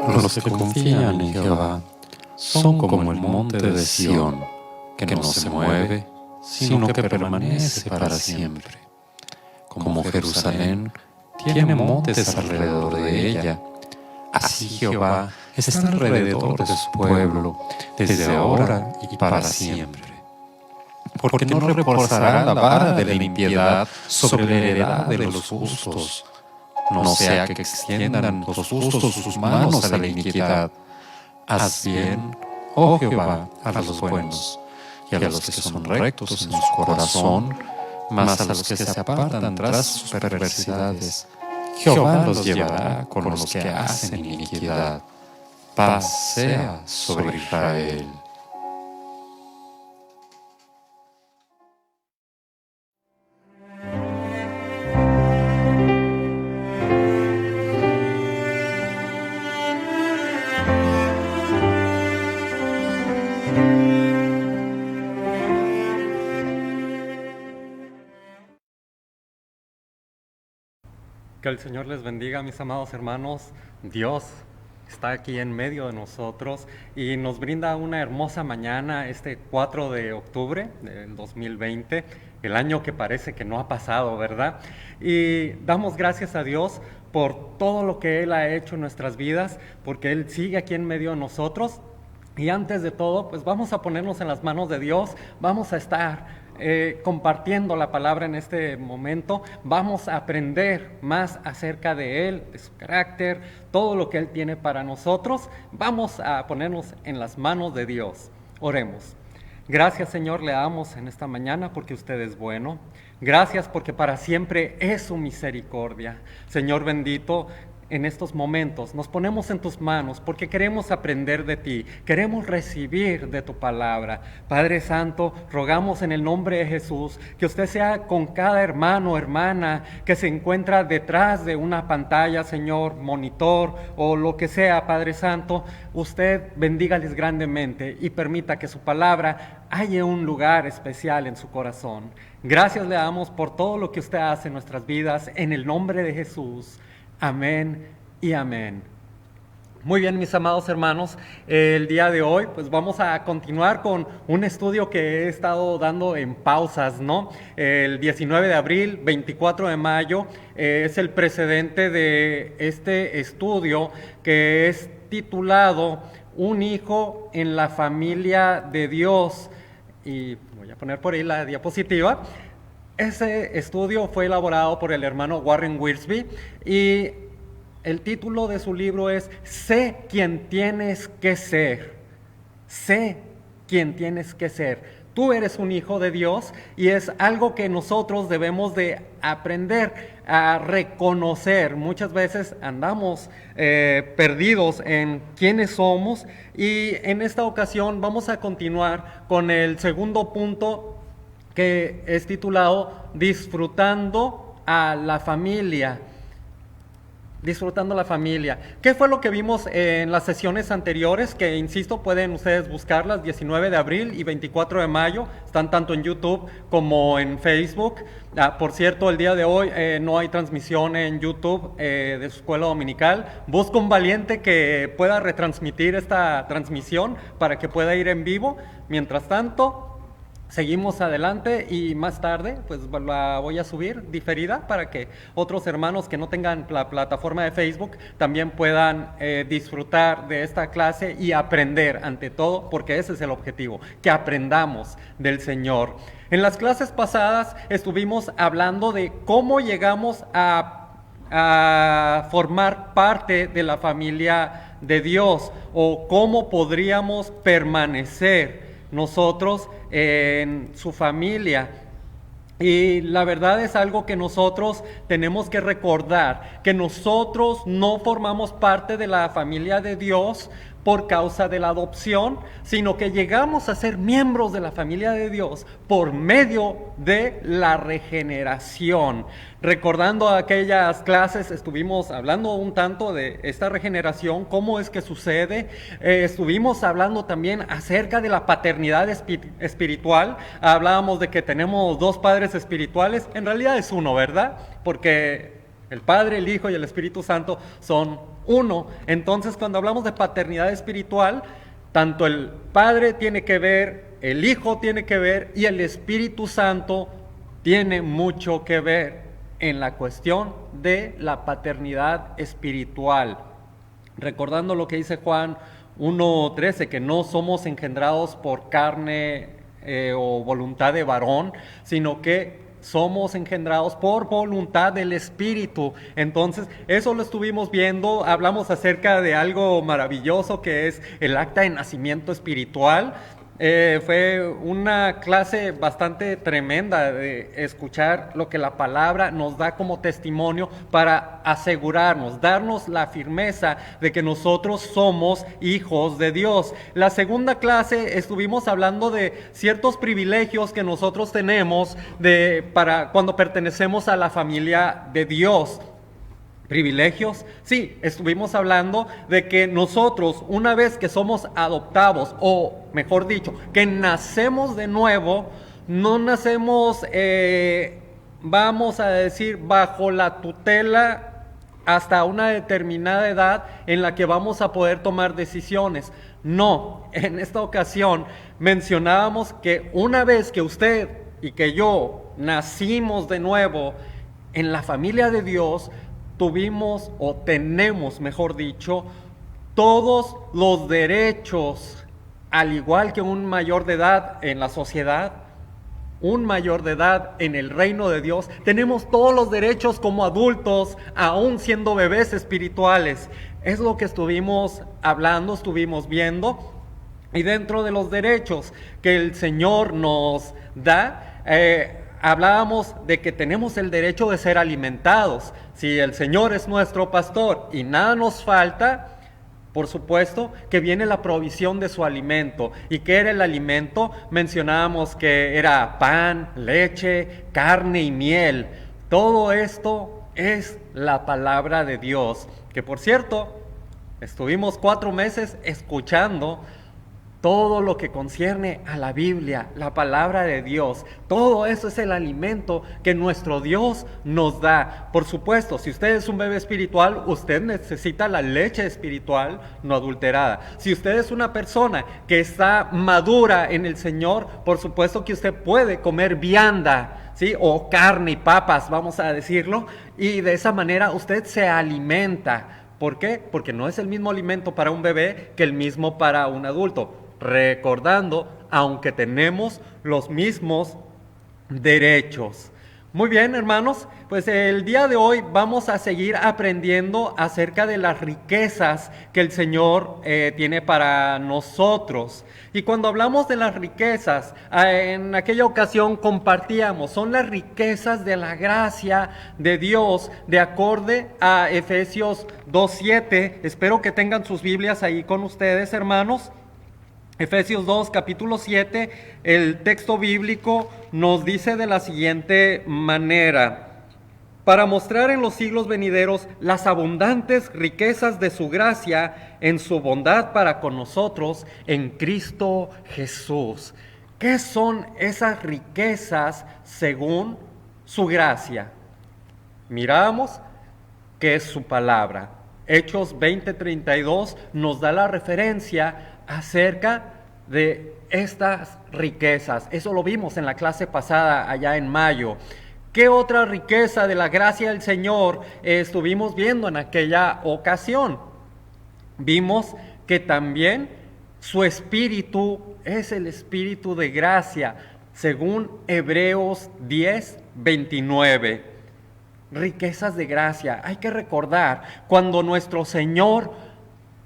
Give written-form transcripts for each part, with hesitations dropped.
Los que confían en Jehová son como el monte de Sión, que no se mueve, sino que permanece para siempre. Como Jerusalén tiene montes alrededor de ella, así Jehová está alrededor de su pueblo, desde ahora y para siempre. Porque no reposará la vara de la impiedad sobre la heredad de los justos, no sea que extiendan los justos sus manos a la iniquidad. Haz bien, oh Jehová, a los buenos, y a los que son rectos en su corazón, mas a los que se apartan tras sus perversidades, Jehová los llevará con los que hacen iniquidad. Paz sea sobre Israel. Que el Señor les bendiga, mis amados hermanos. Dios está aquí en medio de nosotros y nos brinda una hermosa mañana este 4 de octubre del 2020, el año que parece que no ha pasado, ¿verdad? Y damos gracias a Dios por todo lo que Él ha hecho en nuestras vidas, porque Él sigue aquí en medio de nosotros. Y antes de todo, pues vamos a ponernos en las manos de Dios, vamos a estar compartiendo la palabra en este momento, vamos a aprender más acerca de Él, de su carácter, todo lo que Él tiene para nosotros. Vamos a ponernos en las manos de Dios. Oremos. Gracias, Señor, le damos en esta mañana porque usted es bueno. Gracias porque para siempre es su misericordia. Señor bendito, en estos momentos nos ponemos en tus manos porque queremos aprender de ti, queremos recibir de tu palabra. Padre Santo, rogamos en el nombre de Jesús que usted sea con cada hermano o hermana que se encuentra detrás de una pantalla, Señor, monitor o lo que sea, Padre Santo. Usted bendígales grandemente y permita que su palabra haya un lugar especial en su corazón. Gracias le damos por todo lo que usted hace en nuestras vidas, en el nombre de Jesús. Amén y amén. Muy bien, mis amados hermanos, el día de hoy pues vamos a continuar con un estudio que he estado dando en pausas, ¿no? El 19 de abril, 24 de mayo es el precedente de este estudio que es titulado Un hijo en la familia de Dios. Y voy a poner por ahí la diapositiva. Ese estudio fue elaborado por el hermano Warren Wiersbe y el título de su libro es Sé quién tienes que ser. Sé quién tienes que ser. Tú eres un hijo de Dios y es algo que nosotros debemos de aprender a reconocer. Muchas veces andamos perdidos en quiénes somos y en esta ocasión vamos a continuar con el segundo punto que es titulado Disfrutando a la familia. Disfrutando la familia. ¿Qué fue lo que vimos en las sesiones anteriores? Que, insisto, pueden ustedes buscarlas, 19 de abril y 24 de mayo. Están tanto en YouTube como en Facebook. Por cierto, el día de hoy no hay transmisión en YouTube de su escuela dominical. Busco un valiente que pueda retransmitir esta transmisión para que pueda ir en vivo. Mientras tanto, seguimos adelante y más tarde pues la voy a subir diferida para que otros hermanos que no tengan la plataforma de Facebook también puedan disfrutar de esta clase y aprender ante todo, porque ese es el objetivo, que aprendamos del Señor. En las clases pasadas estuvimos hablando de cómo llegamos a formar parte de la familia de Dios o cómo podríamos permanecer nosotros en su familia. Y la verdad es algo que nosotros tenemos que recordar, que nosotros no formamos parte de la familia de Dios por causa de la adopción, sino que llegamos a ser miembros de la familia de Dios por medio de la regeneración. Recordando aquellas clases, estuvimos hablando un tanto de esta regeneración, cómo es que sucede. Estuvimos hablando también acerca de la paternidad espiritual. Hablábamos de que tenemos dos padres espirituales, en realidad es uno, ¿verdad? Porque el Padre, el Hijo y el Espíritu Santo son uno. Entonces, cuando hablamos de paternidad espiritual, tanto el Padre tiene que ver, el Hijo tiene que ver y el Espíritu Santo tiene mucho que ver en la cuestión de la paternidad espiritual. Recordando lo que dice Juan 1:13, que no somos engendrados por carne o voluntad de varón, sino que somos engendrados por voluntad del Espíritu. Entonces, eso lo estuvimos viendo, hablamos acerca de algo maravilloso que es el acta de nacimiento espiritual. Fue una clase bastante tremenda de escuchar lo que la palabra nos da como testimonio para asegurarnos, darnos la firmeza de que nosotros somos hijos de Dios. La segunda clase estuvimos hablando de ciertos privilegios que nosotros tenemos para cuando pertenecemos a la familia de Dios. ¿Privilegios? Sí, estuvimos hablando de que nosotros, una vez que somos adoptados, o mejor dicho, que nacemos de nuevo, no nacemos, vamos a decir, bajo la tutela hasta una determinada edad en la que vamos a poder tomar decisiones. No, en esta ocasión mencionábamos que una vez que usted y que yo nacimos de nuevo en la familia de Dios, tuvimos o tenemos, mejor dicho, todos los derechos, al igual que un mayor de edad en la sociedad, un mayor de edad en el reino de Dios, tenemos todos los derechos como adultos, aún siendo bebés espirituales. Es lo que estuvimos hablando, estuvimos viendo, y dentro de los derechos que el Señor nos da, hablábamos de que tenemos el derecho de ser alimentados. Si el Señor es nuestro pastor y nada nos falta, por supuesto que viene la provisión de su alimento. ¿Y qué era el alimento? Mencionábamos que era pan, leche, carne y miel. Todo esto es la palabra de Dios, que por cierto, estuvimos 4 meses escuchando todo lo que concierne a la Biblia, la palabra de Dios. Todo eso es el alimento que nuestro Dios nos da. Por supuesto, si usted es un bebé espiritual, usted necesita la leche espiritual no adulterada. Si usted es una persona que está madura en el Señor, por supuesto que usted puede comer vianda, ¿sí? O carne y papas, vamos a decirlo, y de esa manera usted se alimenta. ¿Por qué? Porque no es el mismo alimento para un bebé que el mismo para un adulto. Recordando, aunque tenemos los mismos derechos. Muy bien, hermanos, pues el día de hoy vamos a seguir aprendiendo acerca de las riquezas que el Señor tiene para nosotros. Y cuando hablamos de las riquezas, en aquella ocasión compartíamos, son las riquezas de la gracia de Dios, de acorde a Efesios 2:7. Espero que tengan sus Biblias ahí con ustedes, hermanos. Efesios 2, capítulo 7, el texto bíblico nos dice de la siguiente manera: para mostrar en los siglos venideros las abundantes riquezas de su gracia en su bondad para con nosotros en Cristo Jesús. ¿Qué son esas riquezas según su gracia? Miramos que es su palabra. Hechos 20:32 nos da la referencia acerca de estas riquezas. Eso lo vimos en la clase pasada allá en mayo. ¿Qué otra riqueza de la gracia del Señor estuvimos viendo en aquella ocasión? Vimos que también su espíritu es el espíritu de gracia, según Hebreos 10:29. Riquezas de gracia. Hay que recordar cuando nuestro Señor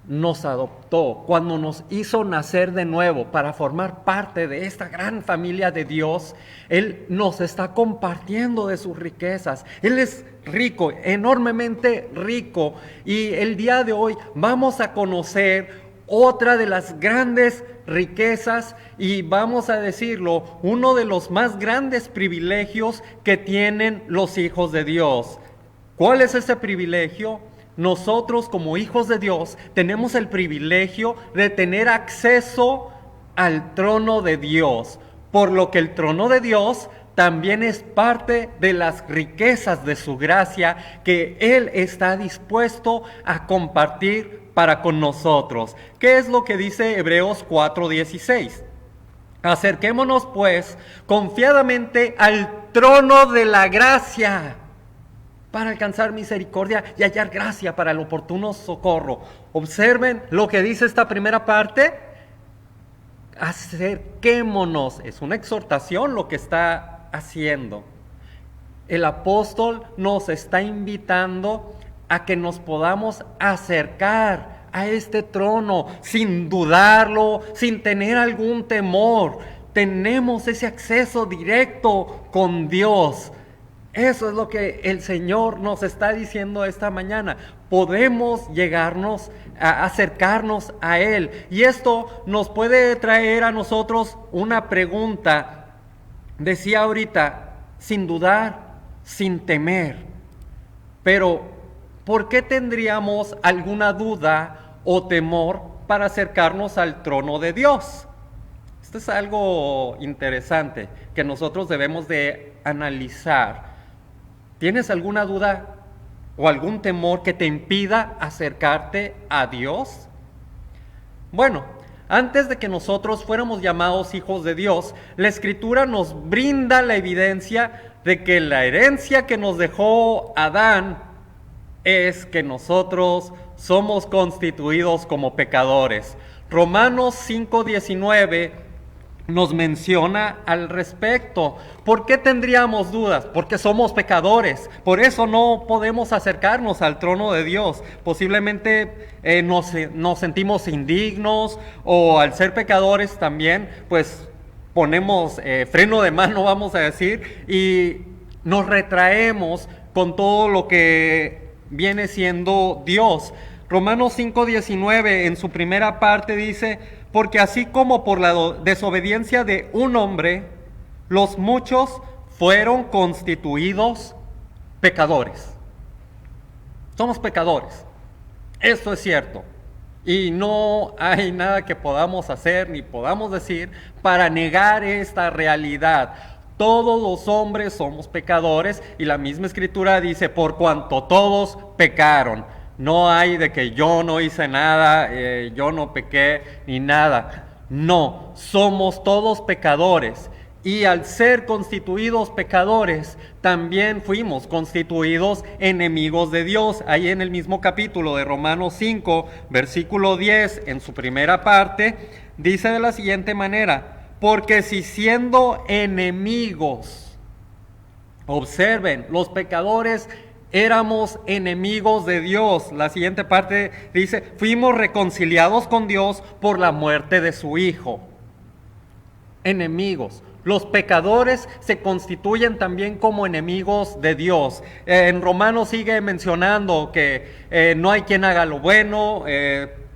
nos adoptó, cuando nos hizo nacer de nuevo para formar parte de esta gran familia de Dios. Él nos está compartiendo de sus riquezas. Él es rico, enormemente rico, y el día de hoy vamos a conocer otra de las grandes riquezas y, vamos a decirlo, uno de los más grandes privilegios que tienen los hijos de Dios. ¿Cuál es ese privilegio? Nosotros como hijos de Dios tenemos el privilegio de tener acceso al trono de Dios, por lo que el trono de Dios también es parte de las riquezas de su gracia que Él está dispuesto a compartir para con nosotros. ¿Qué es lo que dice Hebreos 4:16? Acerquémonos pues confiadamente al trono de la gracia para alcanzar misericordia y hallar gracia para el oportuno socorro. Observen lo que dice esta primera parte. Acerquémonos. Es una exhortación lo que está haciendo. El apóstol nos está invitando a que nos podamos acercar a este trono sin dudarlo, sin tener algún temor. Tenemos ese acceso directo con Dios. Eso es lo que el Señor nos está diciendo esta mañana. Podemos acercarnos a Él. Y esto nos puede traer a nosotros una pregunta. Decía ahorita, sin dudar, sin temer. Pero, ¿por qué tendríamos alguna duda o temor para acercarnos al trono de Dios? Esto es algo interesante que nosotros debemos de analizar. ¿Tienes alguna duda o algún temor que te impida acercarte a Dios? Bueno, antes de que nosotros fuéramos llamados hijos de Dios, la Escritura nos brinda la evidencia de que la herencia que nos dejó Adán es que nosotros somos constituidos como pecadores. Romanos 5:19 nos menciona al respecto. ¿Por qué tendríamos dudas? Porque somos pecadores. Por eso no podemos acercarnos al trono de Dios. Posiblemente nos sentimos indignos, o al ser pecadores también, pues ponemos freno de mano, vamos a decir, y nos retraemos con todo lo que viene siendo Dios. Romanos 5:19 en su primera parte dice: porque así como por la desobediencia de un hombre, los muchos fueron constituidos pecadores. Somos pecadores, esto es cierto. Y no hay nada que podamos hacer ni podamos decir para negar esta realidad. Todos los hombres somos pecadores, y la misma Escritura dice: por cuanto todos pecaron. No hay de que yo no hice nada, yo no pequé ni nada. No, somos todos pecadores. Y al ser constituidos pecadores, también fuimos constituidos enemigos de Dios. Ahí en el mismo capítulo de Romanos 5, versículo 10, en su primera parte, dice de la siguiente manera: porque si siendo enemigos, observen, los pecadores éramos enemigos de Dios. La siguiente parte dice: fuimos reconciliados con Dios por la muerte de su Hijo. Enemigos. Los pecadores se constituyen también como enemigos de Dios. En Romanos sigue mencionando que no hay quien haga lo bueno.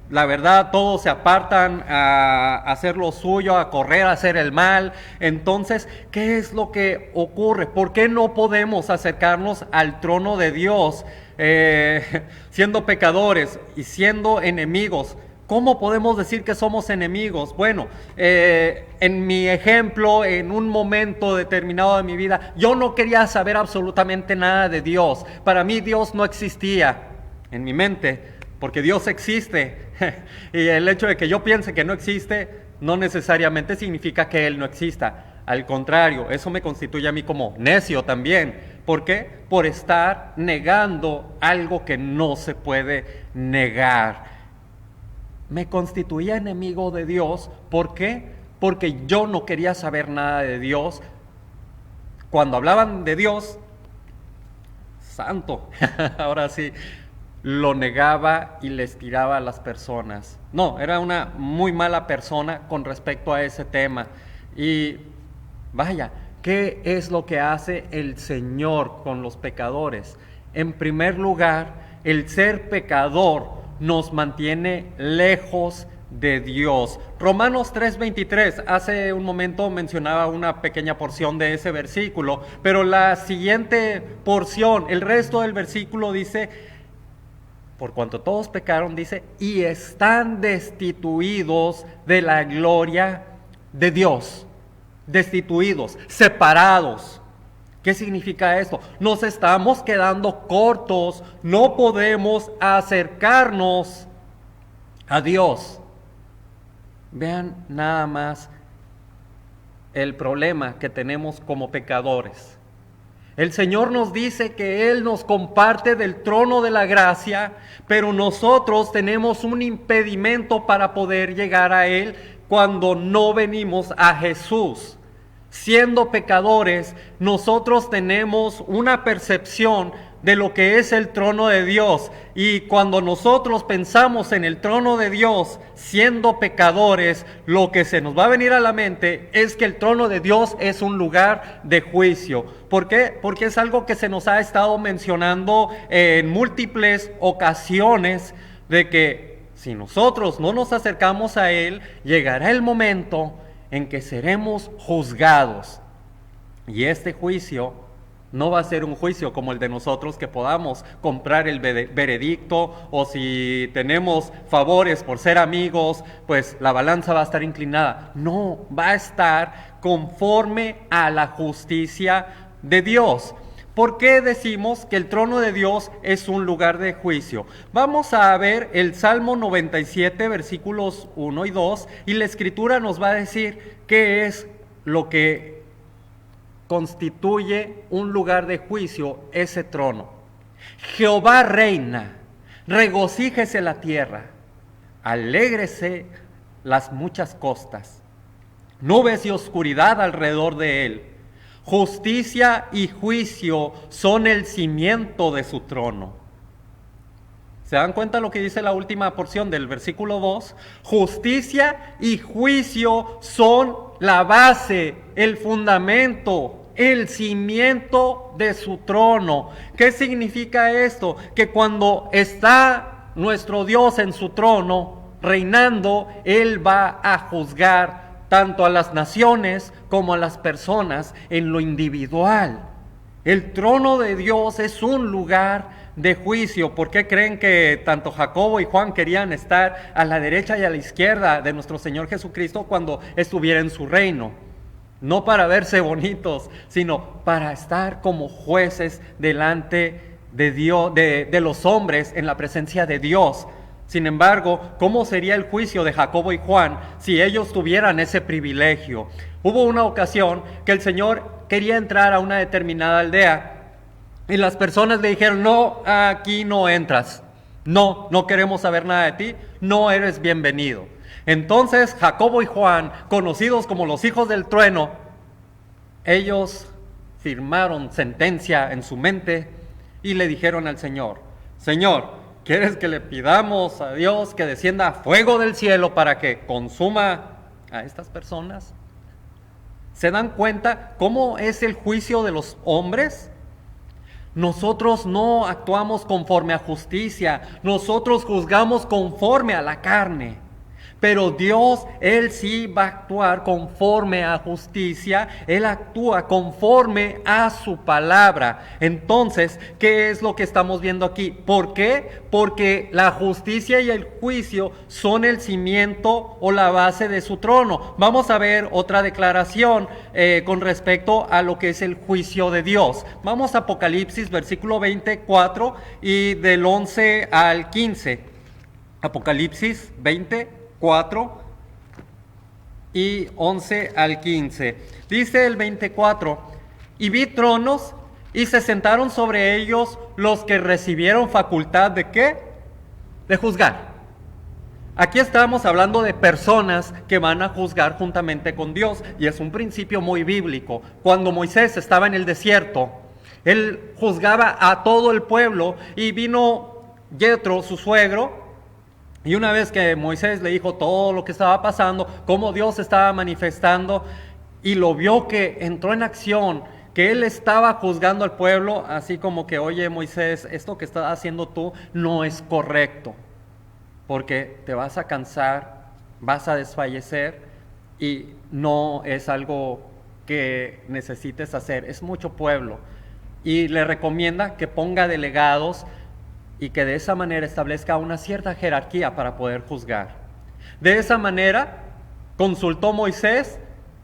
La verdad, todos se apartan a hacer lo suyo, a correr, a hacer el mal. Entonces, ¿qué es lo que ocurre? ¿Por qué no podemos acercarnos al trono de Dios siendo pecadores y siendo enemigos? ¿Cómo podemos decir que somos enemigos? Bueno, en mi ejemplo, en un momento determinado de mi vida, yo no quería saber absolutamente nada de Dios. Para mí Dios no existía en mi mente, porque Dios existe. Y el hecho de que yo piense que no existe no necesariamente significa que Él no exista. Al contrario, eso me constituye a mí como necio también. ¿Por qué? Por estar negando algo que no se puede negar. Me constituía enemigo de Dios. ¿Por qué? Porque yo no quería saber nada de Dios. Cuando hablaban de Dios, santo, ahora sí, lo negaba y les tiraba a las personas. No, era una muy mala persona con respecto a ese tema. Y vaya, ¿qué es lo que hace el Señor con los pecadores? En primer lugar, el ser pecador nos mantiene lejos de Dios. Romanos 3:23, hace un momento mencionaba una pequeña porción de ese versículo, pero la siguiente porción, el resto del versículo dice: por cuanto todos pecaron, dice, y están destituidos de la gloria de Dios. destituidos, separados. ¿Qué significa esto? Nos estamos quedando cortos, no podemos acercarnos a Dios. Vean nada más el problema que tenemos como pecadores. El Señor nos dice que Él nos comparte del trono de la gracia, pero nosotros tenemos un impedimento para poder llegar a Él cuando no venimos a Jesús. Siendo pecadores, nosotros tenemos una percepción de lo que es el trono de Dios. Y cuando nosotros pensamos en el trono de Dios, siendo pecadores, lo que se nos va a venir a la mente es que el trono de Dios es un lugar de juicio. ¿Por qué? Porque es algo que se nos ha estado mencionando en múltiples ocasiones, de que si nosotros no nos acercamos a Él, llegará el momento en que seremos juzgados. Y este juicio no va a ser un juicio como el de nosotros, que podamos comprar el veredicto, o si tenemos favores por ser amigos, pues la balanza va a estar inclinada. No, va a estar conforme a la justicia de Dios. ¿Por qué decimos que el trono de Dios es un lugar de juicio? Vamos a ver el Salmo 97, versículos 1 y 2, y la Escritura nos va a decir qué es lo que constituye un lugar de juicio, ese trono. Jehová reina, regocíjese la tierra, alégrese las muchas costas, nubes y oscuridad alrededor de él. Justicia y juicio son el cimiento de su trono. ¿Se dan cuenta lo que dice la última porción del versículo 2? Justicia y juicio son la base, el fundamento, el cimiento de su trono. ¿Qué significa esto? Que cuando está nuestro Dios en su trono, reinando, Él va a juzgar tanto a las naciones como a las personas en lo individual. El trono de Dios es un lugar de juicio. ¿Por qué creen que tanto Jacobo y Juan querían estar a la derecha y a la izquierda de nuestro Señor Jesucristo cuando estuviera en su reino? No para verse bonitos, sino para estar como jueces delante de Dios, de los hombres, en la presencia de Dios. Sin embargo, ¿cómo sería el juicio de Jacobo y Juan si ellos tuvieran ese privilegio? Hubo una ocasión que el Señor quería entrar a una determinada aldea y las personas le dijeron: no, aquí no entras, no queremos saber nada de ti, no eres bienvenido. Entonces Jacobo y Juan, conocidos como los hijos del trueno, ellos firmaron sentencia en su mente y le dijeron al Señor: Señor, ¿quieres que le pidamos a Dios que descienda fuego del cielo para que consuma a estas personas? ¿Se dan cuenta cómo es el juicio de los hombres? Nosotros no actuamos conforme a justicia, nosotros juzgamos conforme a la carne. Pero Dios, Él sí va a actuar conforme a justicia, Él actúa conforme a su palabra. Entonces, ¿qué es lo que estamos viendo aquí? ¿Por qué? Porque la justicia y el juicio son el cimiento o la base de su trono. Vamos a ver otra declaración con respecto a lo que es el juicio de Dios. Vamos a Apocalipsis, versículo 24 y del 11 al 15. Apocalipsis 24 y 11 al 15. Dice el 24: y vi tronos y se sentaron sobre ellos los que recibieron facultad de ¿qué? De juzgar. Aquí estamos hablando de personas que van a juzgar juntamente con Dios, y es un principio muy bíblico. Cuando Moisés estaba en el desierto, él juzgaba a todo el pueblo, y vino Jetro, su suegro, y una vez que Moisés le dijo todo lo que estaba pasando, cómo Dios estaba manifestando, y lo vio que entró en acción, que él estaba juzgando al pueblo, así como que: oye, Moisés, esto que estás haciendo tú no es correcto, porque te vas a cansar, vas a desfallecer, y no es algo que necesites hacer, es mucho pueblo. Y le recomienda que ponga delegados y que de esa manera establezca una cierta jerarquía para poder juzgar. De esa manera consultó Moisés,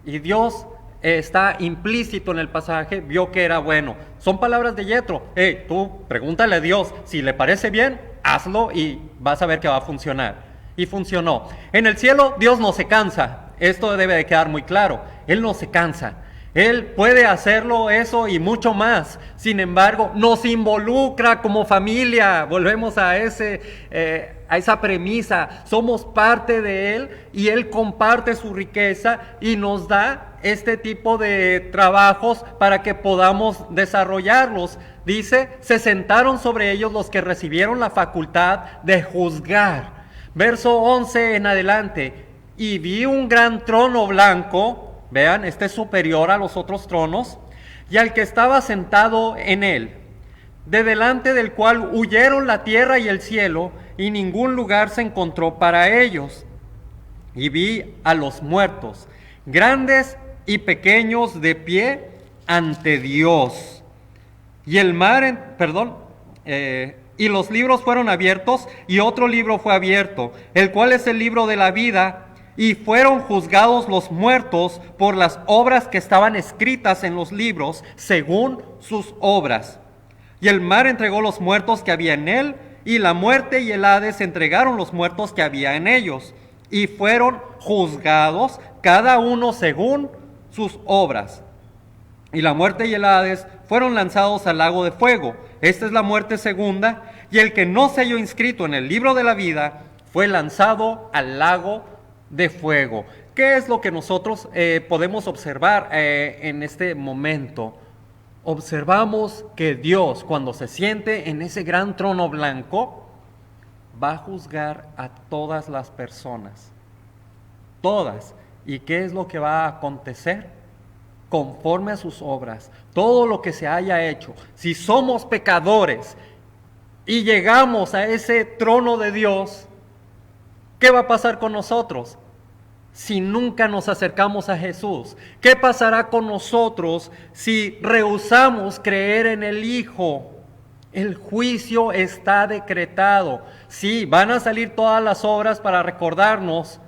y Dios está implícito en el pasaje, vio que era bueno. Son palabras de Yetro. Hey, tú pregúntale a Dios, si le parece bien, hazlo y vas a ver que va a funcionar. Y funcionó. En el cielo Dios no se cansa. Esto debe de quedar muy claro. Él no se cansa. Él puede hacerlo eso y mucho más. Sin embargo, nos involucra como familia. Volvemos a esa premisa. Somos parte de Él y Él comparte su riqueza y nos da este tipo de trabajos para que podamos desarrollarlos. Dice, se sentaron sobre ellos los que recibieron la facultad de juzgar. Verso 11 en adelante. Y vi un gran trono blanco. Vean, este es superior a los otros tronos, y al que estaba sentado en él, de delante del cual huyeron la tierra y el cielo, y ningún lugar se encontró para ellos. Y vi a los muertos, grandes y pequeños, de pie ante Dios. Y el mar, y los libros fueron abiertos, y otro libro fue abierto, el cual es el libro de la vida. Y fueron juzgados los muertos por las obras que estaban escritas en los libros, según sus obras. Y el mar entregó los muertos que había en él, y la muerte y el Hades entregaron los muertos que había en ellos. Y fueron juzgados cada uno según sus obras. Y la muerte y el Hades fueron lanzados al lago de fuego. Esta es la muerte segunda. Y el que no se halló inscrito en el libro de la vida fue lanzado al lago de fuego. ¿Qué es lo que nosotros podemos observar en este momento? Observamos que Dios, cuando se siente en ese gran trono blanco, va a juzgar a todas las personas. Todas. ¿Y qué es lo que va a acontecer? Conforme a sus obras. Todo lo que se haya hecho. Si somos pecadores y llegamos a ese trono de Dios, ¿qué va a pasar con nosotros si nunca nos acercamos a Jesús? ¿Qué pasará con nosotros si rehusamos creer en el Hijo? El juicio está decretado. Sí, van a salir todas las obras para recordarnos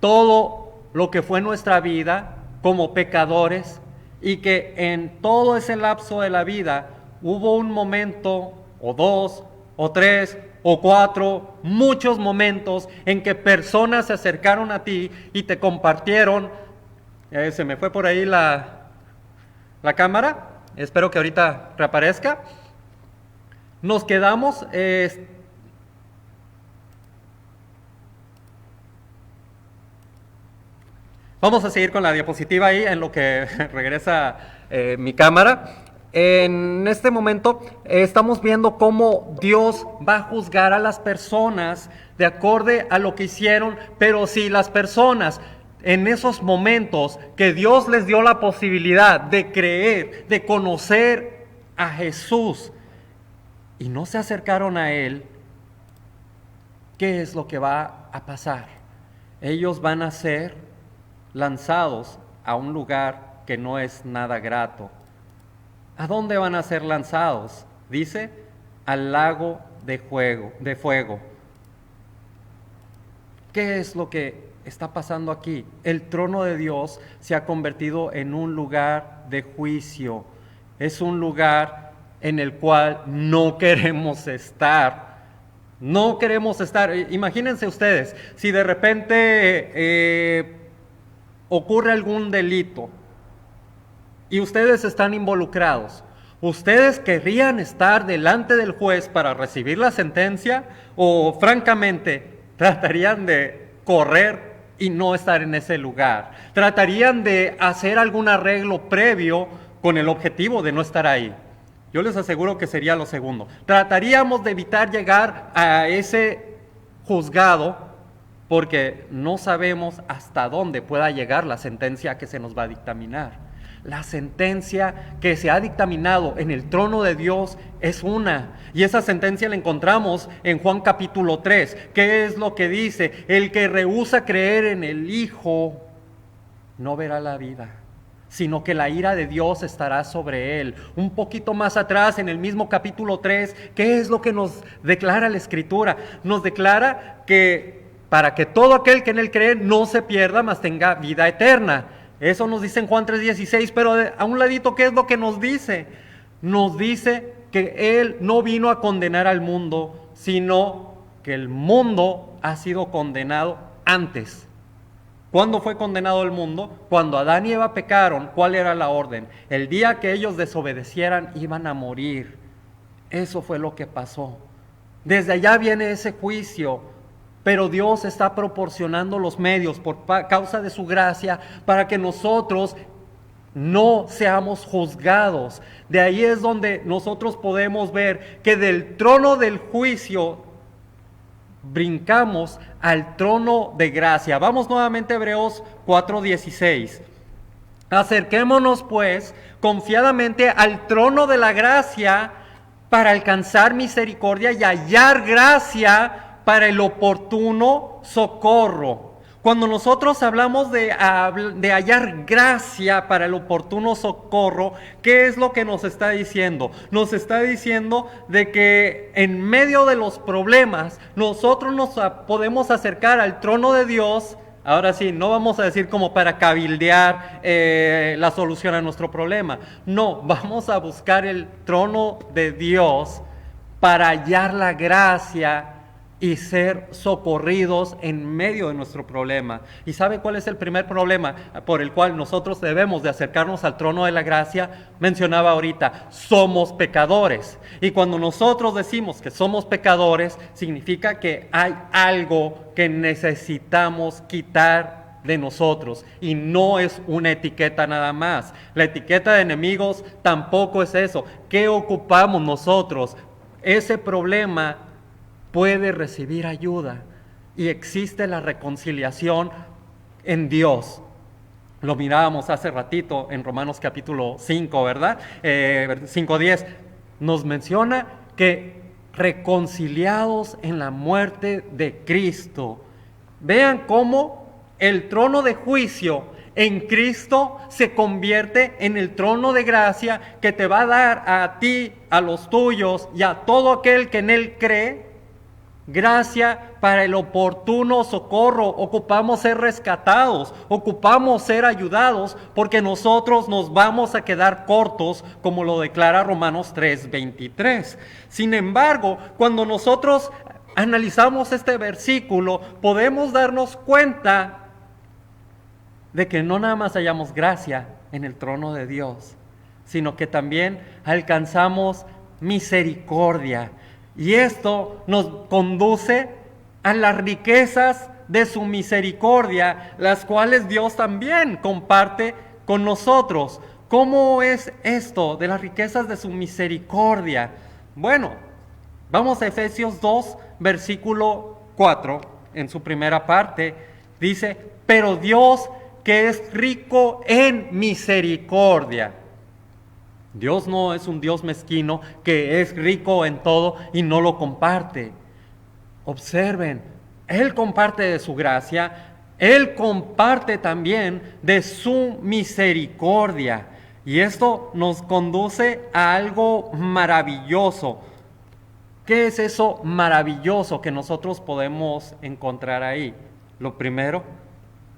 todo lo que fue nuestra vida como pecadores, y que en todo ese lapso de la vida hubo un momento o dos o tres o cuatro, muchos momentos en que personas se acercaron a ti y te compartieron. Se me fue por ahí la cámara, espero que ahorita reaparezca. Nos quedamos, vamos a seguir con la diapositiva ahí en lo que regresa mi cámara. En este momento estamos viendo cómo Dios va a juzgar a las personas de acuerdo a lo que hicieron, pero si las personas en esos momentos que Dios les dio la posibilidad de creer, de conocer a Jesús y no se acercaron a Él, ¿qué es lo que va a pasar? Ellos van a ser lanzados a un lugar que no es nada grato. ¿A dónde van a ser lanzados? Dice, al lago de fuego. ¿Qué es lo que está pasando aquí? El trono de Dios se ha convertido en un lugar de juicio. Es un lugar en el cual no queremos estar. No queremos estar. Imagínense ustedes, si de repente ocurre algún delito y ustedes están involucrados, ¿ustedes querrían estar delante del juez para recibir la sentencia o francamente tratarían de correr y no estar en ese lugar? ¿Tratarían de hacer algún arreglo previo con el objetivo de no estar ahí? Yo les aseguro que sería lo segundo. Trataríamos de evitar llegar a ese juzgado porque no sabemos hasta dónde pueda llegar la sentencia que se nos va a dictaminar. La sentencia que se ha dictaminado en el trono de Dios es una, y esa sentencia la encontramos en Juan capítulo 3. ¿Qué es lo que dice? El que rehúsa creer en el Hijo no verá la vida, sino que la ira de Dios estará sobre él. Un poquito más atrás, en el mismo capítulo 3, ¿qué es lo que nos declara la Escritura? Nos declara que para que todo aquel que en él cree no se pierda, mas tenga vida eterna. Eso nos dice en Juan 3:16, pero a un ladito, ¿qué es lo que nos dice? Nos dice que Él no vino a condenar al mundo, sino que el mundo ha sido condenado antes. ¿Cuándo fue condenado el mundo? Cuando Adán y Eva pecaron. ¿Cuál era la orden? El día que ellos desobedecieran iban a morir. Eso fue lo que pasó. Desde allá viene ese juicio, pero Dios está proporcionando los medios por causa de su gracia para que nosotros no seamos juzgados. De ahí es donde nosotros podemos ver que del trono del juicio brincamos al trono de gracia. Vamos nuevamente a Hebreos 4:16. Acerquémonos pues confiadamente al trono de la gracia para alcanzar misericordia y hallar gracia para el oportuno socorro. Cuando nosotros hablamos de hallar gracia para el oportuno socorro, ¿qué es lo que nos está diciendo? Nos está diciendo de que en medio de los problemas, nosotros nos podemos acercar al trono de Dios. Ahora sí, no vamos a decir como para cabildear la solución a nuestro problema. No, vamos a buscar el trono de Dios para hallar la gracia y ser socorridos en medio de nuestro problema. ¿Y sabe cuál es el primer problema por el cual nosotros debemos de acercarnos al trono de la gracia? Mencionaba ahorita, somos pecadores. Y cuando nosotros decimos que somos pecadores, significa que hay algo que necesitamos quitar de nosotros, y no es una etiqueta nada más. La etiqueta de enemigos tampoco es eso. ¿Qué ocupamos nosotros? Ese problema puede recibir ayuda y existe la reconciliación en Dios. Lo mirábamos hace ratito en Romanos capítulo 5, ¿verdad? 5:10 nos menciona que reconciliados en la muerte de Cristo. Vean cómo el trono de juicio en Cristo se convierte en el trono de gracia que te va a dar a ti, a los tuyos y a todo aquel que en Él cree, gracia para el oportuno socorro. Ocupamos ser rescatados, ocupamos ser ayudados, porque nosotros nos vamos a quedar cortos, como lo declara Romanos 3:23. Sin embargo, cuando nosotros analizamos este versículo, podemos darnos cuenta de que no nada más hallamos gracia en el trono de Dios, sino que también alcanzamos misericordia. Y esto nos conduce a las riquezas de su misericordia, las cuales Dios también comparte con nosotros. ¿Cómo es esto de las riquezas de su misericordia? Bueno, vamos a Efesios 2, versículo 4, en su primera parte, dice, pero Dios que es rico en misericordia. Dios no es un Dios mezquino que es rico en todo y no lo comparte. Observen, Él comparte de su gracia, Él comparte también de su misericordia. Y esto nos conduce a algo maravilloso. ¿Qué es eso maravilloso que nosotros podemos encontrar ahí? Lo primero,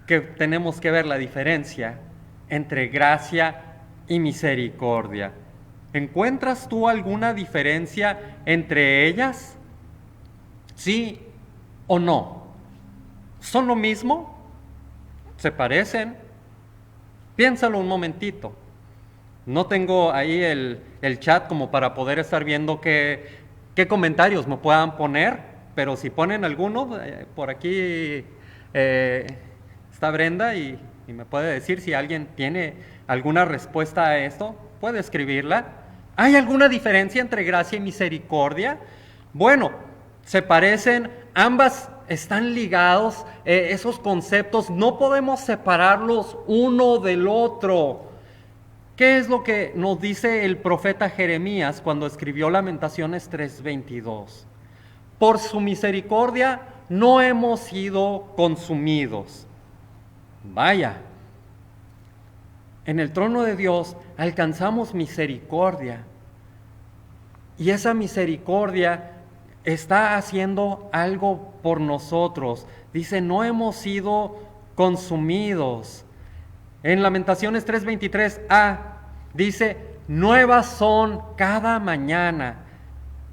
que tenemos que ver la diferencia entre gracia y misericordia. ¿Encuentras tú alguna diferencia entre ellas? ¿Sí o no? ¿Son lo mismo? ¿Se parecen? Piénsalo un momentito. No tengo ahí el chat como para poder estar viendo qué comentarios me puedan poner, pero si ponen alguno, por aquí está Brenda y me puede decir si alguien tiene alguna respuesta a esto, puede escribirla. ¿Hay alguna diferencia entre gracia y misericordia? Bueno, se parecen, ambas están ligados, esos conceptos, no podemos separarlos uno del otro. ¿Qué es lo que nos dice el profeta Jeremías cuando escribió Lamentaciones 3:22? Por su misericordia no hemos sido consumidos. Vaya, en el trono de Dios alcanzamos misericordia. Y esa misericordia está haciendo algo por nosotros. Dice, no hemos sido consumidos. En Lamentaciones 3:23a dice, nuevas son cada mañana.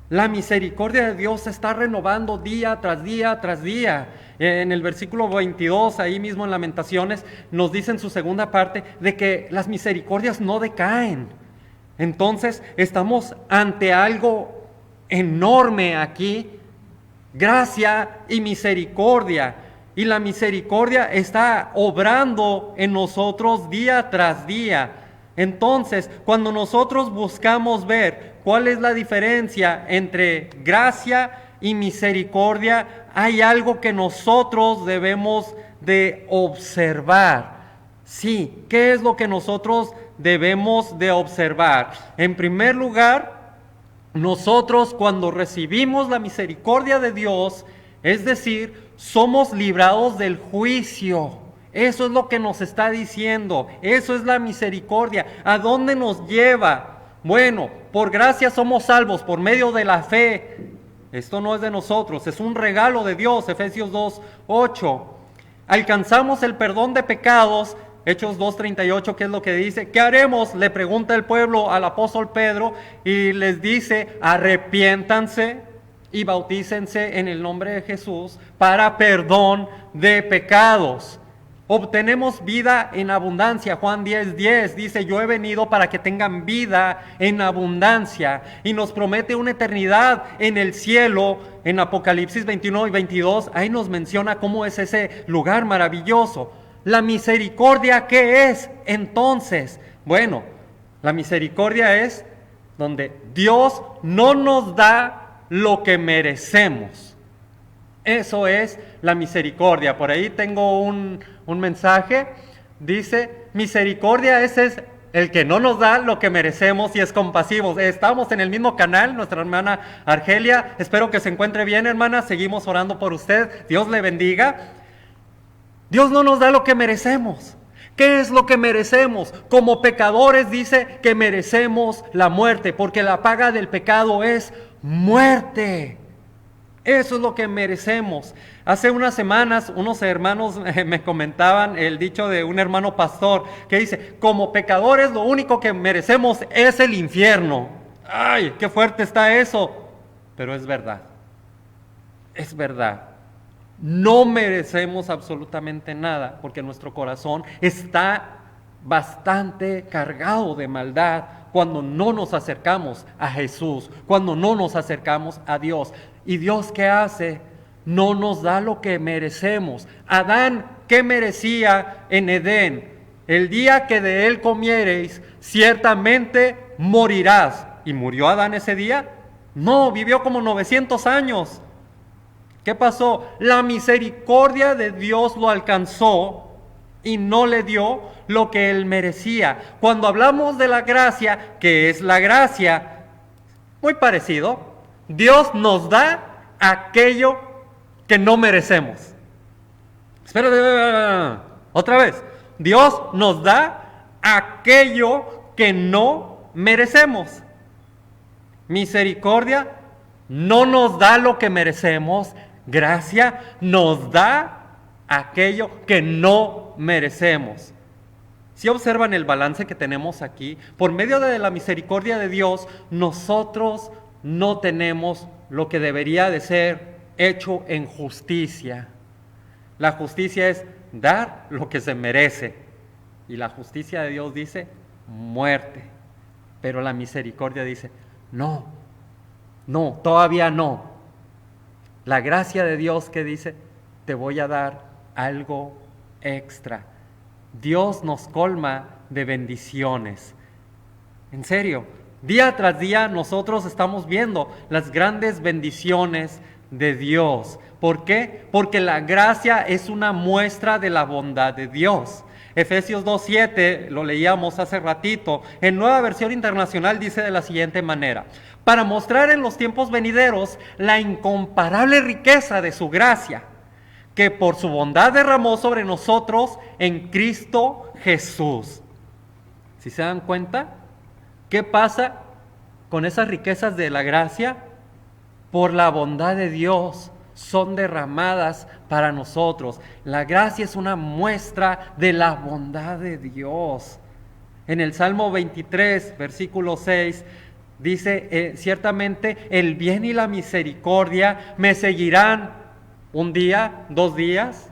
La misericordia de Dios se está renovando día tras día tras día. En el versículo 22, ahí mismo en Lamentaciones, nos dice en su segunda parte de que las misericordias no decaen. Entonces, estamos ante algo enorme aquí, gracia y misericordia. Y la misericordia está obrando en nosotros día tras día. Entonces, cuando nosotros buscamos ver cuál es la diferencia entre gracia y misericordia, hay algo que nosotros debemos de observar. Sí, ¿qué es lo que nosotros debemos de observar? En primer lugar, nosotros cuando recibimos la misericordia de Dios, es decir, somos librados del juicio. Eso es lo que nos está diciendo. Eso es la misericordia. ¿A dónde nos lleva? Bueno, por gracia somos salvos por medio de la fe. Esto no es de nosotros, es un regalo de Dios. Efesios 2:8. Alcanzamos el perdón de pecados. Hechos 2:38, ¿qué es lo que dice? ¿Qué haremos? Le pregunta el pueblo al apóstol Pedro y les dice, arrepiéntanse y bautícense en el nombre de Jesús para perdón de pecados. Obtenemos vida en abundancia. Juan 10:10 dice, yo he venido para que tengan vida en abundancia. Y nos promete una eternidad en el cielo. En Apocalipsis 21:22, ahí nos menciona cómo es ese lugar maravilloso. La misericordia, ¿qué es entonces? Bueno, la misericordia es donde Dios no nos da lo que merecemos. Eso es la misericordia. Por ahí tengo un mensaje. Dice, misericordia es el que no nos da lo que merecemos y es compasivo. Estamos en el mismo canal, nuestra hermana Argelia. Espero que se encuentre bien, hermana. Seguimos orando por usted. Dios le bendiga. Dios no nos da lo que merecemos. ¿Qué es lo que merecemos? Como pecadores dice que merecemos la muerte, porque la paga del pecado es muerte. Eso es lo que merecemos. Hace unas semanas unos hermanos me comentaban el dicho de un hermano pastor que dice, como pecadores lo único que merecemos es el infierno. ¡Ay, qué fuerte está eso! Pero es verdad. Es verdad. No merecemos absolutamente nada porque nuestro corazón está bastante cargado de maldad cuando no nos acercamos a Jesús, cuando no nos acercamos a Dios. ¿Y Dios qué hace? No nos da lo que merecemos. Adán, ¿qué merecía en Edén? El día que de él comiereis, ciertamente morirás. ¿Y murió Adán ese día? No, vivió como 900 años. ¿Qué pasó? La misericordia de Dios lo alcanzó y no le dio lo que él merecía. Cuando hablamos de la gracia, ¿qué es la gracia? Muy parecido. Dios nos da aquello que no merecemos. Espérate, otra vez. Dios nos da aquello que no merecemos. Misericordia no nos da lo que merecemos. Gracia nos da aquello que no merecemos. Si observan el balance que tenemos aquí, por medio de la misericordia de Dios, nosotros no tenemos lo que debería de ser hecho en justicia. La justicia es dar lo que se merece. Y la justicia de Dios dice muerte. Pero la misericordia dice no, todavía no. La gracia de Dios que dice, te voy a dar algo extra. Dios nos colma de bendiciones. En serio, día tras día nosotros estamos viendo las grandes bendiciones de Dios. ¿Por qué? Porque la gracia es una muestra de la bondad de Dios. Efesios 2:7, lo leíamos hace ratito, en Nueva Versión Internacional dice de la siguiente manera: para mostrar en los tiempos venideros la incomparable riqueza de su gracia, que por su bondad derramó sobre nosotros en Cristo Jesús. ¿Sí se dan cuenta? ¿Qué pasa con esas riquezas de la gracia? Por la bondad de Dios son derramadas para nosotros. La gracia es una muestra de la bondad de Dios. En el Salmo 23, versículo 6, dice, ciertamente el bien y la misericordia me seguirán un día, 2 días,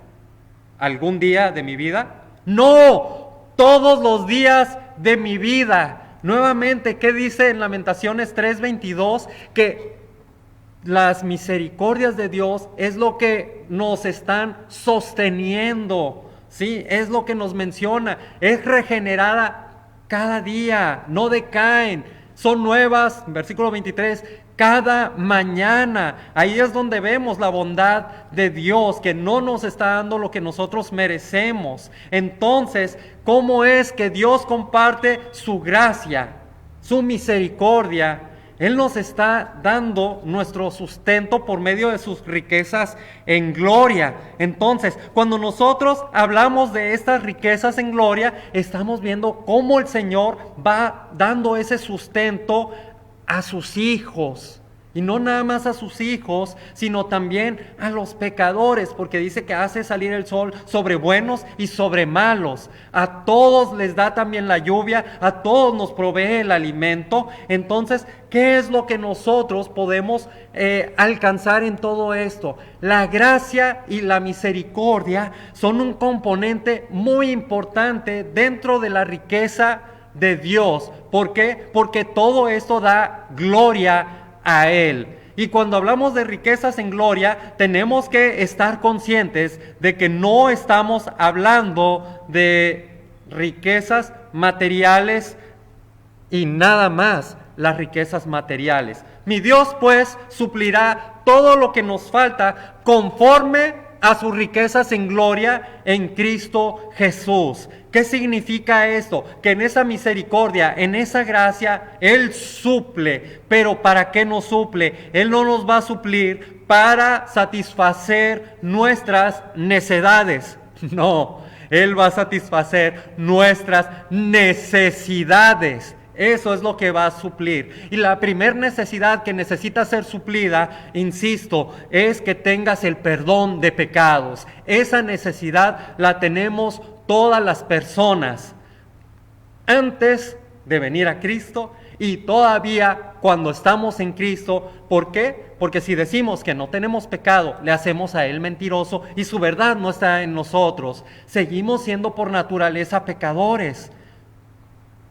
algún día de mi vida. No, todos los días de mi vida. Nuevamente, ¿qué dice en Lamentaciones 3:22? Que las misericordias de Dios es lo que nos están sosteniendo, ¿sí? Es lo que nos menciona, es regenerada cada día, no decaen, son nuevas, versículo 23, cada mañana. Ahí es donde vemos la bondad de Dios, que no nos está dando lo que nosotros merecemos. Entonces, ¿cómo es que Dios comparte su gracia, su misericordia? Él nos está dando nuestro sustento por medio de sus riquezas en gloria. Entonces, cuando nosotros hablamos de estas riquezas en gloria, estamos viendo cómo el Señor va dando ese sustento a sus hijos. Y no nada más a sus hijos, sino también a los pecadores, porque dice que hace salir el sol sobre buenos y sobre malos. A todos les da también la lluvia, a todos nos provee el alimento. Entonces, ¿qué es lo que nosotros podemos alcanzar en todo esto? La gracia y la misericordia son un componente muy importante dentro de la riqueza de Dios. ¿Por qué? Porque todo esto da gloria a Él. Y cuando hablamos de riquezas en gloria, tenemos que estar conscientes de que no estamos hablando de riquezas materiales y nada más las riquezas materiales. Mi Dios pues suplirá todo lo que nos falta conforme a sus riquezas en gloria en Cristo Jesús. ¿Qué significa esto? Que en esa misericordia, en esa gracia, Él suple. Pero ¿para qué nos suple? Él no nos va a suplir para satisfacer nuestras necedades. No, Él va a satisfacer nuestras necesidades. Eso es lo que va a suplir. Y la primera necesidad que necesita ser suplida, insisto, es que tengas el perdón de pecados. Esa necesidad la tenemos todas las personas antes de venir a Cristo y todavía cuando estamos en Cristo. ¿Por qué? Porque si decimos que no tenemos pecado, le hacemos a Él mentiroso y su verdad no está en nosotros. Seguimos siendo por naturaleza pecadores.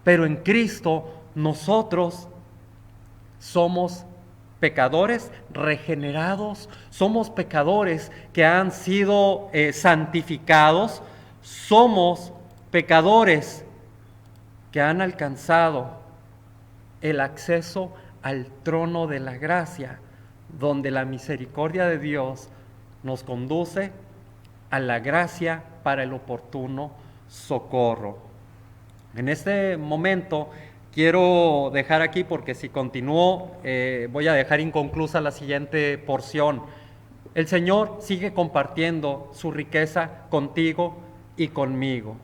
Pero en Cristo nosotros somos pecadores regenerados, somos pecadores que han sido santificados, somos pecadores que han alcanzado el acceso al trono de la gracia, donde la misericordia de Dios nos conduce a la gracia para el oportuno socorro. En este momento quiero dejar aquí, porque si continúo voy a dejar inconclusa la siguiente porción. El Señor sigue compartiendo su riqueza contigo y conmigo.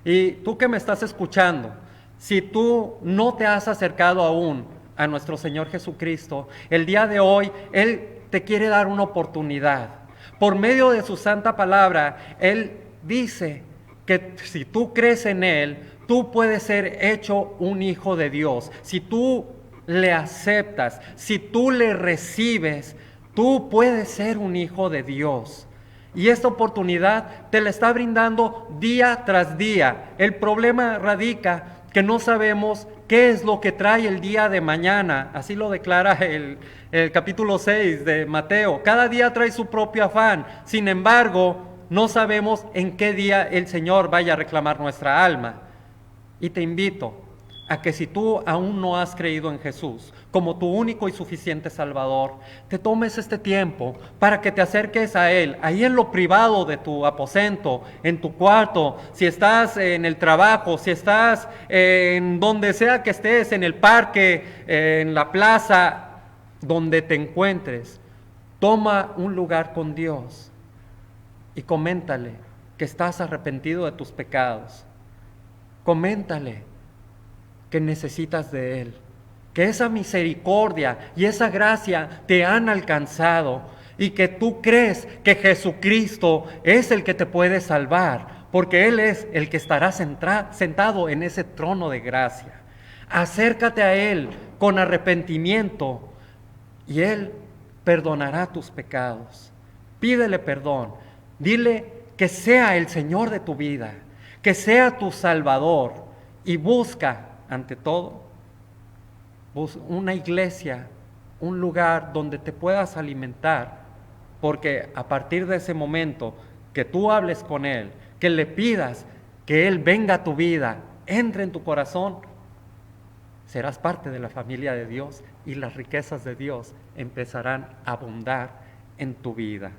Y tú que me estás escuchando, si tú no te has acercado aún a nuestro Señor Jesucristo, el día de hoy Él te quiere dar una oportunidad. Por medio de su santa palabra, Él dice que si tú crees en Él, tú puedes ser hecho un hijo de Dios. Si tú le aceptas, si tú le recibes, tú puedes ser un hijo de Dios. Y esta oportunidad te la está brindando día tras día. El problema radica que no sabemos qué es lo que trae el día de mañana. Así lo declara el capítulo 6 de Mateo. Cada día trae su propio afán. Sin embargo, no sabemos en qué día el Señor vaya a reclamar nuestra alma. Y te invito a que si tú aún no has creído en Jesús como tu único y suficiente Salvador, te tomes este tiempo para que te acerques a Él, ahí en lo privado de tu aposento, en tu cuarto, si estás en el trabajo, si estás en donde sea que estés, en el parque, en la plaza, donde te encuentres. Toma un lugar con Dios y coméntale que estás arrepentido de tus pecados. Coméntale que necesitas de Él, que esa misericordia y esa gracia te han alcanzado. y que tú crees que Jesucristo es el que te puede salvar, porque Él es el que estará sentado en ese trono de gracia. Acércate a Él con arrepentimiento y Él perdonará tus pecados. Pídele perdón, dile que sea el Señor de tu vida, que sea tu Salvador, y busca, ante todo, una iglesia, un lugar donde te puedas alimentar, porque a partir de ese momento que tú hables con Él, que le pidas que Él venga a tu vida, entre en tu corazón, serás parte de la familia de Dios y las riquezas de Dios empezarán a abundar en tu vida.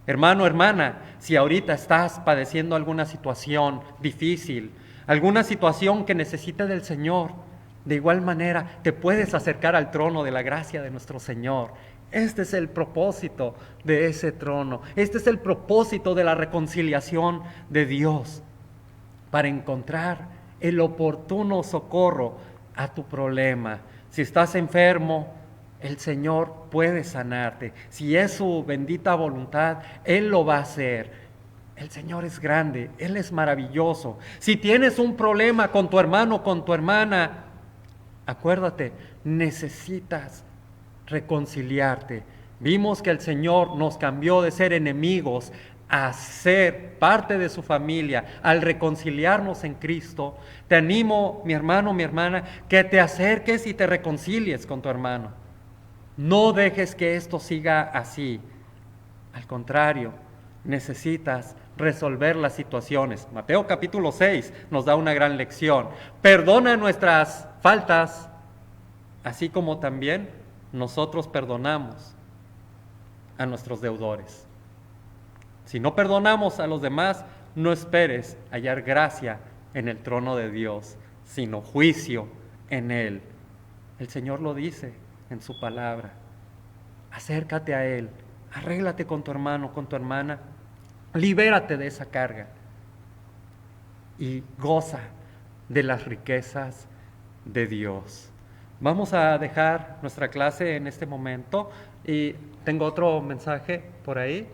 Hermano, hermana, si ahorita estás padeciendo alguna situación difícil, alguna situación que necesite del Señor, de igual manera te puedes acercar al trono de la gracia de nuestro Señor. Este es el propósito de ese trono. Este es el propósito de la reconciliación de Dios, para encontrar el oportuno socorro a tu problema. Si estás enfermo, el Señor puede sanarte. Si es su bendita voluntad, Él lo va a hacer. El Señor es grande, Él es maravilloso. Si tienes un problema con tu hermano, con tu hermana, acuérdate, necesitas reconciliarte. Vimos que el Señor nos cambió de ser enemigos a ser parte de su familia al reconciliarnos en Cristo. Te animo, mi hermano, mi hermana, que te acerques y te reconcilies con tu hermano. No dejes que esto siga así. Al contrario, necesitas resolver las situaciones. Mateo capítulo 6 nos da una gran lección. Perdona nuestras faltas, así como también nosotros perdonamos a nuestros deudores. Si no perdonamos a los demás, no esperes hallar gracia en el trono de Dios, sino juicio en Él. El Señor lo dice en su palabra. Acércate a Él, arréglate con tu hermano, con tu hermana, libérate de esa carga y goza de las riquezas de Dios. Vamos a dejar nuestra clase en este momento y tengo otro mensaje por ahí.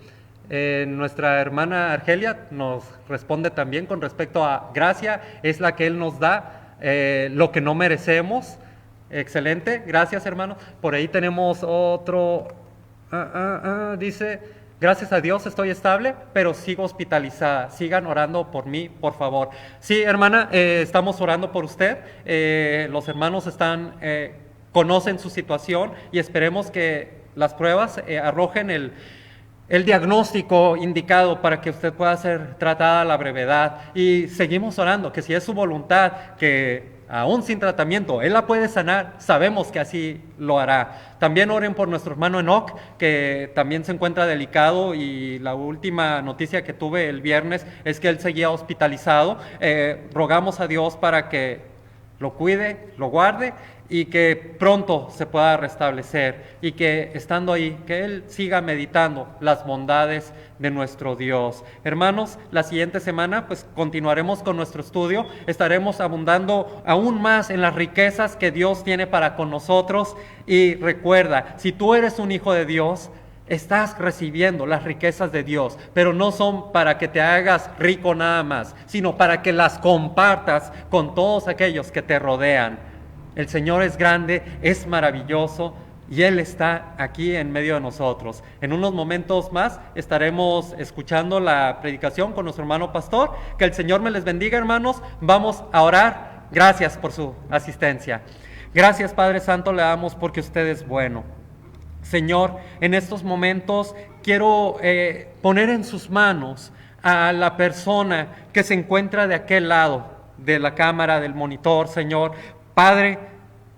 Nuestra hermana Argelia nos responde también con respecto a gracia, es la que Él nos da, lo que no merecemos. Excelente, gracias hermano. Por ahí tenemos otro, dice, gracias a Dios estoy estable, pero sigo hospitalizada. Sigan orando por mí, por favor. Sí, hermana, estamos orando por usted. Los hermanos conocen su situación y esperemos que las pruebas arrojen el diagnóstico indicado para que usted pueda ser tratada a la brevedad. Y seguimos orando, que si es su voluntad, que aún sin tratamiento, Él la puede sanar, sabemos que así lo hará. También oren por nuestro hermano Enoch, que también se encuentra delicado, y la última noticia que tuve el viernes es que él seguía hospitalizado. Rogamos a Dios para que lo cuide, lo guarde, y que pronto se pueda restablecer, y que estando ahí, que Él siga meditando las bondades de nuestro Dios. Hermanos, la siguiente semana pues continuaremos con nuestro estudio, estaremos abundando aún más en las riquezas que Dios tiene para con nosotros. Y recuerda, si tú eres un hijo de Dios, estás recibiendo las riquezas de Dios, pero no son para que te hagas rico nada más, sino para que las compartas con todos aquellos que te rodean. El Señor es grande, es maravilloso, y Él está aquí en medio de nosotros. En unos momentos más estaremos escuchando la predicación con nuestro hermano pastor. Que el Señor me les bendiga, hermanos. Vamos a orar. Gracias por su asistencia. Gracias, Padre Santo, le damos porque usted es bueno. Señor, en estos momentos quiero poner en sus manos a la persona que se encuentra de aquel lado de la cámara, del monitor, Señor. Padre,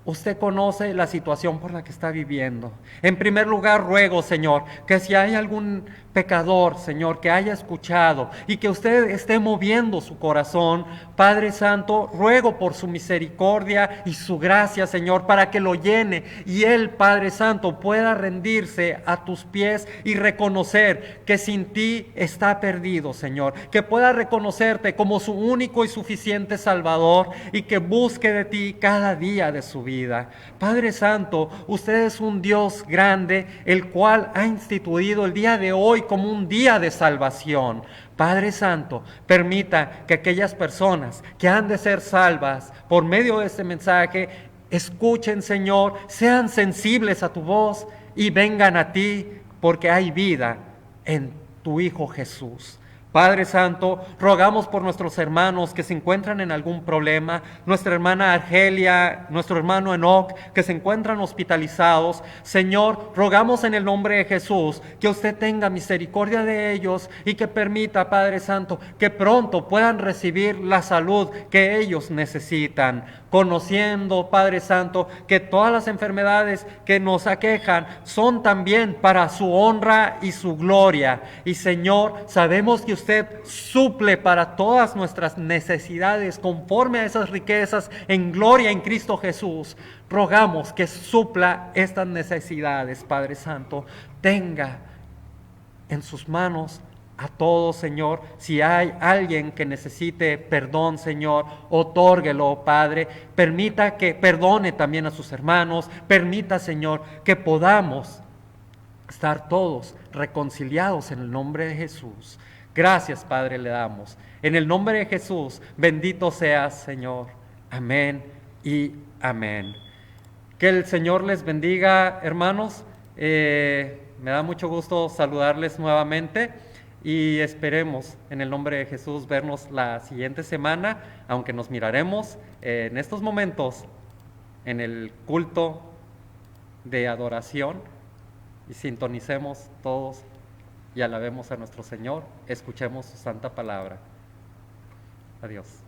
usted conoce la situación por la que está viviendo. En primer lugar, ruego, Señor, que si hay algún pecador, Señor, que haya escuchado y que usted esté moviendo su corazón, Padre Santo, ruego por su misericordia y su gracia, Señor, para que lo llene y él, Padre Santo, pueda rendirse a tus pies y reconocer que sin ti está perdido, Señor, que pueda reconocerte como su único y suficiente Salvador y que busque de ti cada día de su vida. Padre Santo, usted es un Dios grande, el cual ha instituido el día de hoy como un día de salvación. Padre Santo, permita que aquellas personas que han de ser salvas por medio de este mensaje, escuchen, Señor, sean sensibles a tu voz y vengan a ti, porque hay vida en tu Hijo Jesús. Padre Santo, rogamos por nuestros hermanos que se encuentran en algún problema, nuestra hermana Argelia, nuestro hermano Enoch, que se encuentran hospitalizados. Señor, rogamos en el nombre de Jesús que usted tenga misericordia de ellos y que permita, Padre Santo, que pronto puedan recibir la salud que ellos necesitan, conociendo, Padre Santo, que todas las enfermedades que nos aquejan son también para su honra y su gloria. Y Señor, sabemos que usted suple para todas nuestras necesidades conforme a esas riquezas en gloria en Cristo Jesús. Rogamos que supla estas necesidades, Padre Santo. Tenga en sus manos a todos, Señor. Si hay alguien que necesite perdón, Señor, otórguelo, Padre. Permita que perdone también a sus hermanos. Permita, Señor, que podamos estar todos reconciliados en el nombre de Jesús. Gracias, Padre, le damos. En el nombre de Jesús, bendito seas, Señor. Amén y amén. Que el Señor les bendiga, hermanos. Me da mucho gusto saludarles nuevamente y esperemos en el nombre de Jesús vernos la siguiente semana, aunque nos miraremos en estos momentos en el culto de adoración y sintonicemos todos y alabemos a nuestro Señor, escuchemos su santa palabra. Adiós.